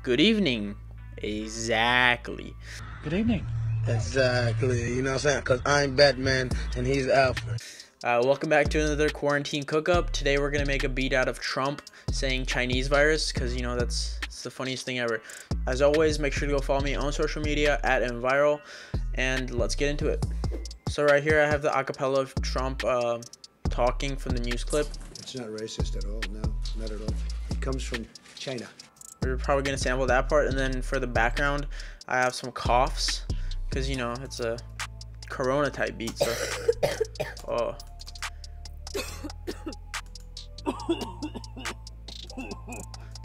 Good evening. Exactly. Good evening. Exactly, you know what I'm saying? Because I'm Batman and he's Alfred. Welcome back to another quarantine cook-up. Today we're going to make a beat out of Trump saying Chinese virus because, you know, it's the funniest thing ever. As always, make sure to go follow me on social media at mviral, and let's get into it. So right here I have the acapella of Trump talking from the news clip. It's not racist at all, no, not at all. It comes from China. We're probably going to sample that part, and then for the background I have some coughs because, you know, it's a Corona type beat, so oh.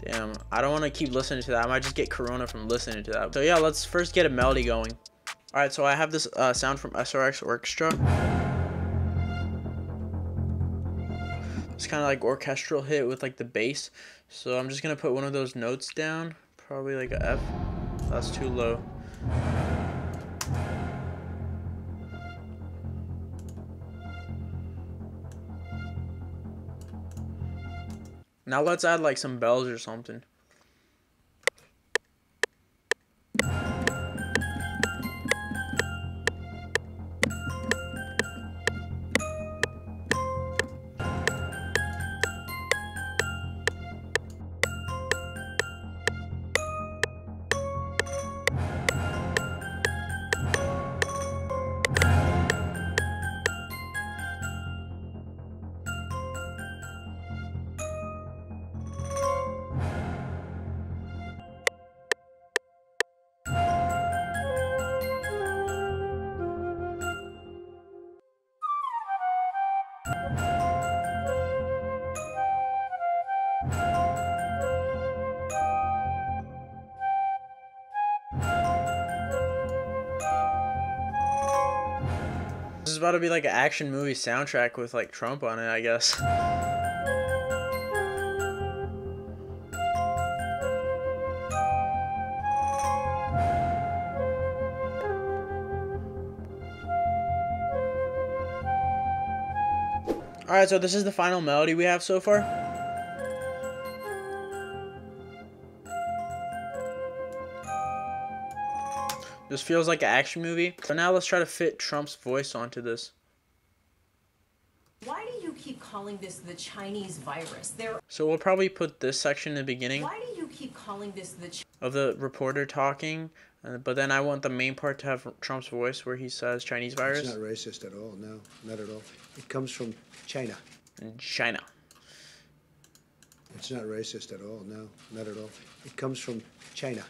Damn, I don't want to keep listening to that. I might just get Corona from listening to that. So yeah, let's first get a melody going. Alright, so I have this sound from SRX Orchestra. It's kind of like orchestral hit with like the bass. So I'm just going to put one of those notes down. Probably like a F. That's too low. Now let's add like some bells or something. This is about to be like an action movie soundtrack with like Trump on it, I guess. Alright, so this is the final melody we have so far. This feels like an action movie. So now let's try to fit Trump's voice onto this. Why do you keep calling this the Chinese virus? So we'll probably put this section in the beginning. Why do you keep calling this the of the reporter talking, but then I want the main part to have Trump's voice where he says Chinese virus. It's not racist at all, no, not at all. It comes from China. China. It's not racist at all, no, not at all. It comes from China.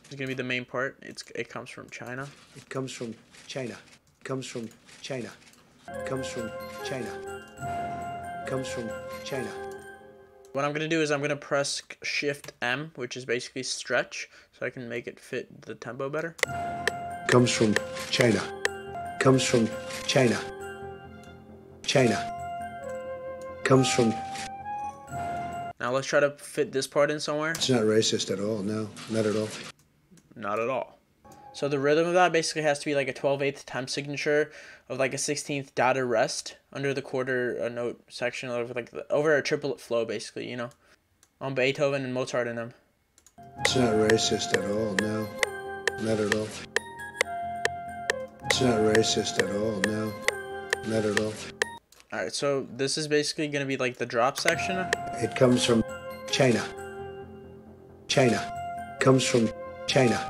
It's gonna be the main part. It comes from China. It comes from China. It comes from China. It comes from China. It comes from China. What I'm gonna do is I'm gonna press Shift M, which is basically stretch, so I can make it fit the tempo better. Comes from China. Comes from China. China. Comes from. Now let's try to fit this part in somewhere. It's not racist at all, no, not at all. Not at all. So the rhythm of that basically has to be like a 12/8 time signature of like a 16th dotted rest under the quarter note section of like over a triplet flow, basically, you know, on Beethoven and Mozart in them. It's not racist at all, no, not at all. It's not racist at all, no, not at all. Alright, so this is basically gonna be like the drop section. It comes from China. China. Comes from China.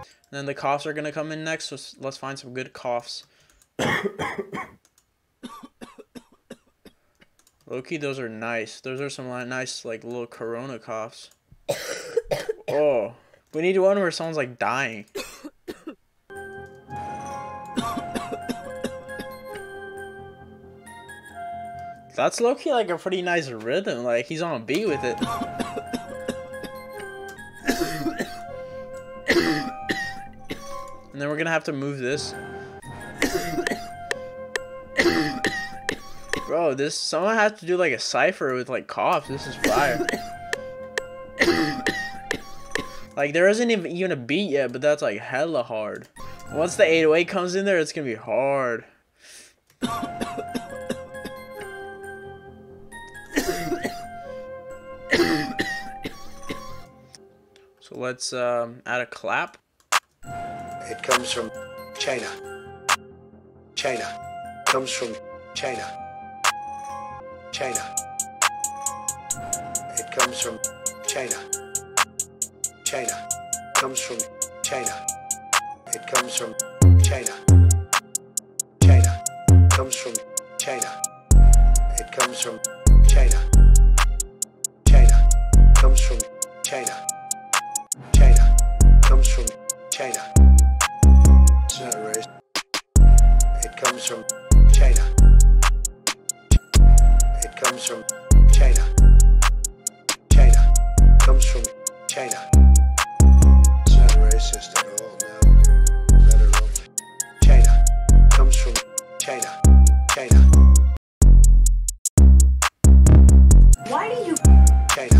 And then the coughs are gonna come in next, so let's find some good coughs. Low-key, those are nice. Those are some nice, like, little Corona coughs. Oh, we need one where someone's, like, dying. That's low-key, like, a pretty nice rhythm. Like, he's on a beat with it. And then we're gonna have to move this. Bro, someone has to do like a cipher with like coughs. This is fire. Like there isn't even a beat yet, but that's like hella hard. Once the 808 comes in there, it's gonna be hard. So let's add a clap. It comes from China. China. Comes from China. China. It comes from China. China. Comes from China. It comes from China. China. Comes from China. It comes from China. China. Comes from China. China. Comes from China. It's not race. It comes from China. It comes from China. China. Comes from China. It's not racist at all, no. Not at all. China. Comes from China. China. Why do you? China.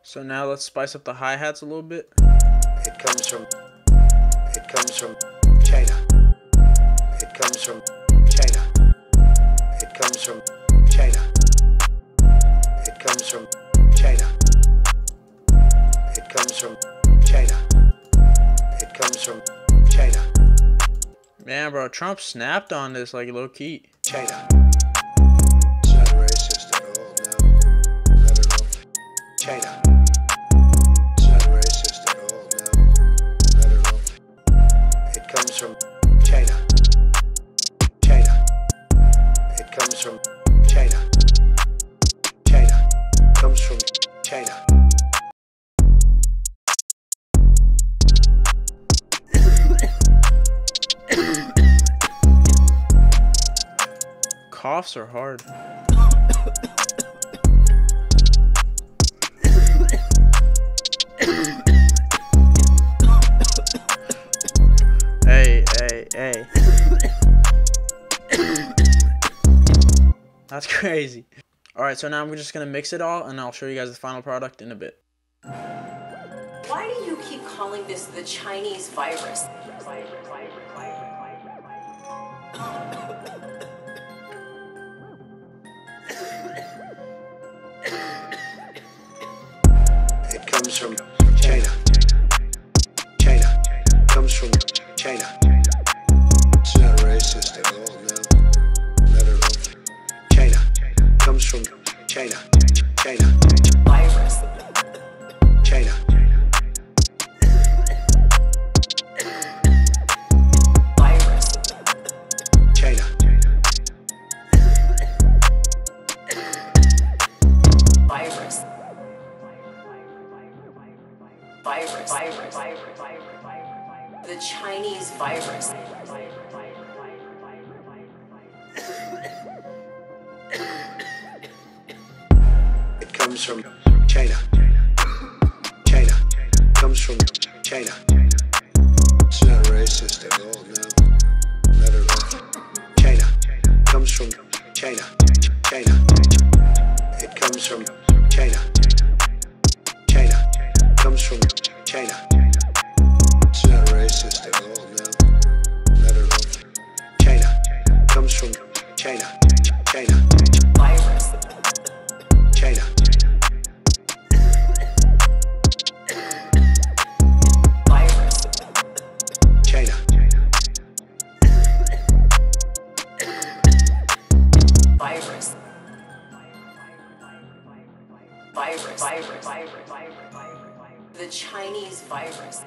So now let's spice up the hi-hats a little bit. It comes from China. It comes from China. It comes from China. It comes from China. It comes from China. It comes from China. Man, bro, Trump snapped on this like low key. China. It's not racist at all, no. Not at all. China. It's not racist at all, no. Not at all. It comes from China. China. It comes from China. China. Comes from China. Coughs are hard. Hey. That's crazy. Alright, so now I'm just gonna mix it all and I'll show you guys the final product in a bit. Why do you keep calling this the Chinese virus? It comes from China. China. Comes from China. It's not racist at all, no. Not at all. China. Comes from China. China. Virus. China. Virus. China. Virus. The Chinese virus. It comes from China. China. Comes from China. It's not racist at all, no. Not at all. China. Comes from China. China. It comes from China. China. Comes from China. It's not racist at all, no. Not at all. China. Comes from China. China. Virus. China. Virus. China. Virus. Virus. The Chinese virus.